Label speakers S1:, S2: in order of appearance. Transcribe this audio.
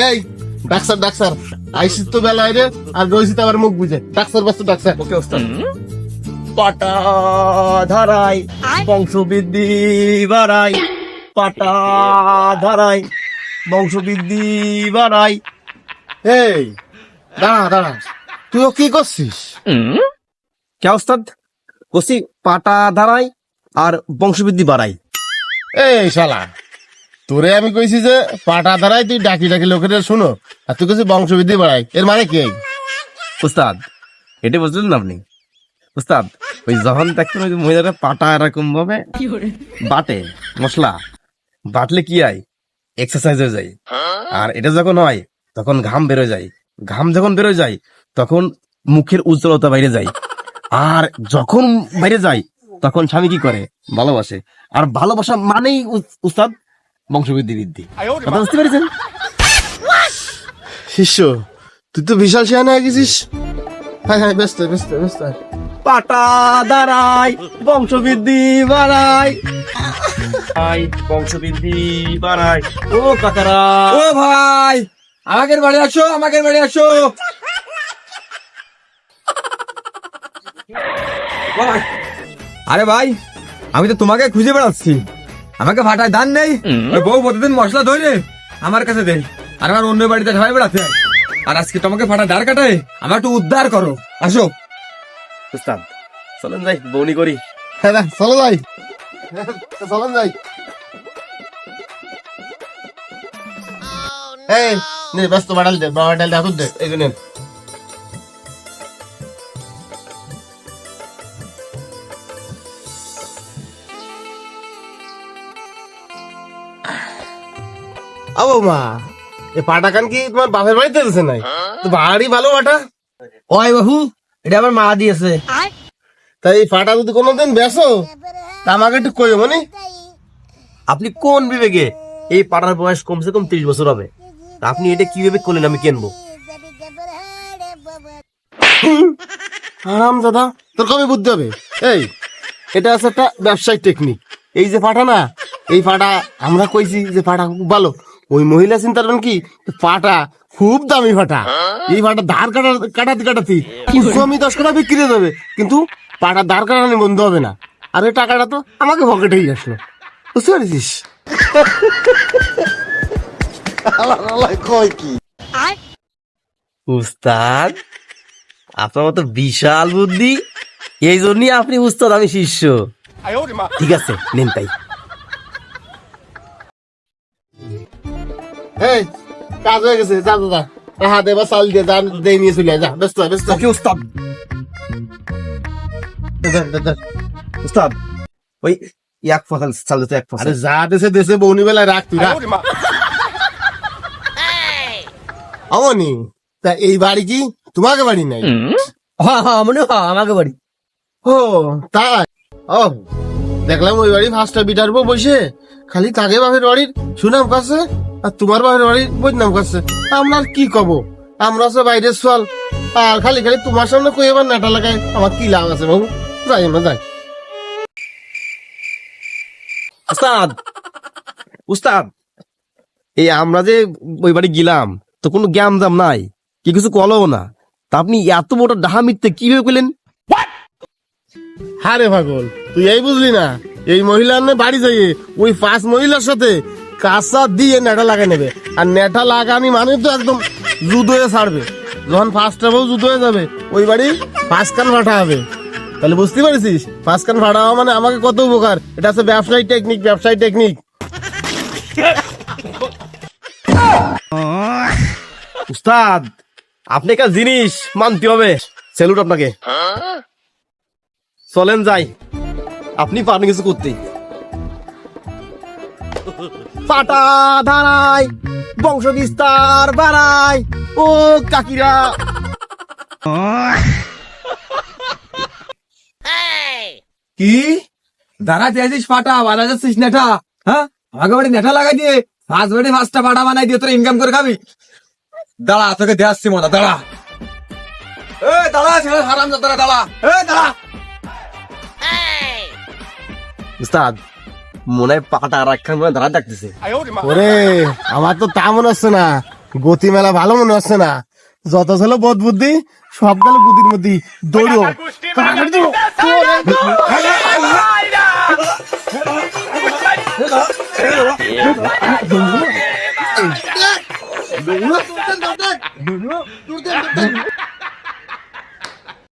S1: এই doctor doctor ISIS তো বেলায় রে আর রইছিস আবার মুখ বুঝে ডাক্তার বাস্তু ডাক্তার
S2: ওকে ওস্তাদ। পাটা ধারাই বংশবৃদ্ধি বাড়াই, পাটা ধারাই বংশবৃদ্ধি বাড়াই।
S1: এই দাঁড়া দাঁড়া তুইও কি করছিস?
S2: কে ওস্তাদ? কষি পাটা ধারাই আর বংশবৃদ্ধি বাড়াই।
S1: এই শালা তোরে আমি কইছি যে পাটা ধারাই তুই ডাকি ডাকি লোকেদের শুনো আর তুই কইছিস বংশবৃদ্ধি বাড়াই, এর মানে কি?
S2: উস্তাদ এটা বুঝলেন না আপনি? উস্তাদ ওই যখন দেখতেন ওই যে মহিলারা পাটা এরকম ভাবে বাটে মশলা, বাটলে কি হয় এক্সারসাইজ হয়ে যায়। আর এটা যখন হয় তখন ঘাম বেরোয় যায়, ঘাম যখন বেরোয় যায় তখন মুখের উজ্জ্বলতা বাইরে যায়। আর যখন বাইরে যায় তখন স্বামী কি করে? ভালোবাসে। আর ভালোবাসা মানেই উস্তাদ বংশবৃদ্ধি বৃদ্ধি। কথা বুঝতে পেরেছেন?
S1: শিষ্য তুই তো বিশাল শিয়ানা হয়ে গেছিস। হ্যাঁ হ্যাঁ ব্যস্ত ব্যস্ত ব্যস্ত।
S2: পাটা দাঁড়াই বংশবৃদ্ধি বাড়াই, বংশবৃদ্ধি বাড়াই। ও কাকারা,
S3: ও ভাই আমাদের বাড়ি আসো, আমাদের বাড়ি আসো। ও ভাই, আরে ভাই আমি তো তোমাকে খুঁজে বেড়াচ্ছি, আমাকে ফাটায় দান নেই। ওই বউ প্রতিদিন মশলা ধরে আমার কাছে দেয় আর আমার অন্য বাড়িতে সবাই বেড়াতে হয়। আর আজকে তোমাকে ফাটায় দাঁড় কাটায় আমার একটু উদ্ধার করো, আসো।
S2: উস্তাদ চলেন যাই বউনি করি।
S1: হ্যাঁ চলো যাই, চলেন যাই। এই নে ব্যস্ত বাড়াল দে, বাড়াল দে, দে এই জন্য ও মা এ পাটা কান কি তোমার বাপের বাড়িতে দিয়েছে নাই? তো বাড়ি ভালো পাটা।
S3: ওই বাবু এটা আমার মা দিয়েছে।
S1: তাই এই পাটা যদি কোনোদিন বেসো তা আমাকে একটু কইও মানে।
S2: আপনি কোন বিবেকে? এই পাড়ার বয়স কমসে কম 30 বছর হবে, তা আপনি এটা কি বিবেক করলেন আমি কিনবো?
S1: আরাম দাদা তোর কবে বুদ্ধি হবে? এই এটা আছে একটা ব্যবসায়িক টেকনিক। এই যে পাটা না, এই পাটা আমরা কইছি যে পাটা খুব ভালো, ওই মহিলা চিন্তা করেন কি পাটা খুব দামি পাটা। এই পাটা ধার কাটাতে কাটাতে আমি 10 টাকা বিক্রি হয়ে যাবে, কিন্তু পাটা ধার কাটানি বন্ধ হবে না। আর ওই টাকাটা তো আমাকে পকেটেই আসলো, বুঝতে পারছিস? কয় কি
S2: উস্তাদ আপনার মতো বিশাল বুদ্ধি, এই জন্যই আপনি উস্তাদ আমি শিষ্য। ঠিক আছে নেন তাই।
S1: এই কাজ হয়ে গেছে, যা দাদা হ্যাঁ দেবা চাল দিয়ে দান দিয়ে নিয়ে চলে যা, ব্যস্ত ব্যস্ত।
S2: ওকে উস্তাদ। উস্তাদ ওই এক ফসল চাল দিতে, এক
S1: আরে
S2: ফসল।
S1: যা দেশে দেশে বৌনি বেলায় রাখ তুই রাখ। অমনি তা এই বাড়ি কি তোমাকে বাড়ি নাই?
S3: হ্যাঁ হ্যাঁ মনে হয় আমাকে বাড়ি।
S1: ও তাই? ও দেখলাম ওই বাড়ি ফার্স্টটা বিটার পর বসে খালি তাকে বাপের বাড়ির সুনাম করছে আর তোমার বাপের বাড়ির বদনাম করছে। আমরা আর কি কব, আমরা তো বাইরের চল আর খালি খালি তোমার সামনে কই এবার নাটা লাগায় আমার কি লাভ আছে বাবু? যাই আমরা যাই।
S2: উস্তাদ উস্তাদ এই আমরা যে ওই বাড়ি গেলাম তো কোনো জ্ঞান দাম নাই, কি কিছু কলও না, তা আপনি এত বড় ডাহা মিথ্যে কিভাবে পেলেন?
S1: হারে পাগল তুই এই বুঝলি না, এই মহিলার নে বাড়ি যাইয়ে ওই 5 মহিলার সাথে কাঁচা দিয়ে নেটা লাগাই নেবে। আর নেটা লাগানি মানে তো একদম জুদ হয়ে ছাড়বে। যখন ফার্স্টটা বউ জুদ হয়ে যাবে ওই বাড়ি 5 কান ফাটা হবে। তাহলে বুঝতে পারছিস 5 কান ফাটা হওয়া মানে আমাকে কত উপকার। এটা হচ্ছে ব্যবসায়ী টেকনিক, ব্যবসায়ী টেকনিক।
S2: উস্তাদ আপনি একটা জিনিস মানতে হবে, স্যালুট আপনাকে। চলেন যাই, আপনি পারেন কিছু করতে। পাটা ধারাই বংশ বিস্তার বাড়াই, ও কাকিরা।
S3: কি দাঁড়াতে আছিস ফাটা বানা যাচ্ছিস নেটা? হ্যাঁ আমাকে বাড়ি নেটা লাগাই দিয়ে ফার্স্ট বাড়ি ফার্স্টটা ফাটা বানাই দিয়ে তোরা ইনকাম করে খাবি। দাঁড়া তোকে দিয়ে আসছি মজা, দাঁড়া। এ দাঁড়া ছেলে হারাম দাঁড়া, দাঁড়া এ দাঁড়া।
S2: উস্তাদ মনে হয় পাটা রাখার মনে দাঁড়া ডাকতেছে।
S1: ওরে আমার তো তা মনে হচ্ছে না, গতি মেলা ভালো মনে হচ্ছে না, যত ছিল বোধ বুদ্ধি সব গেল বুদ্ধির মধ্যে। দৌড়ো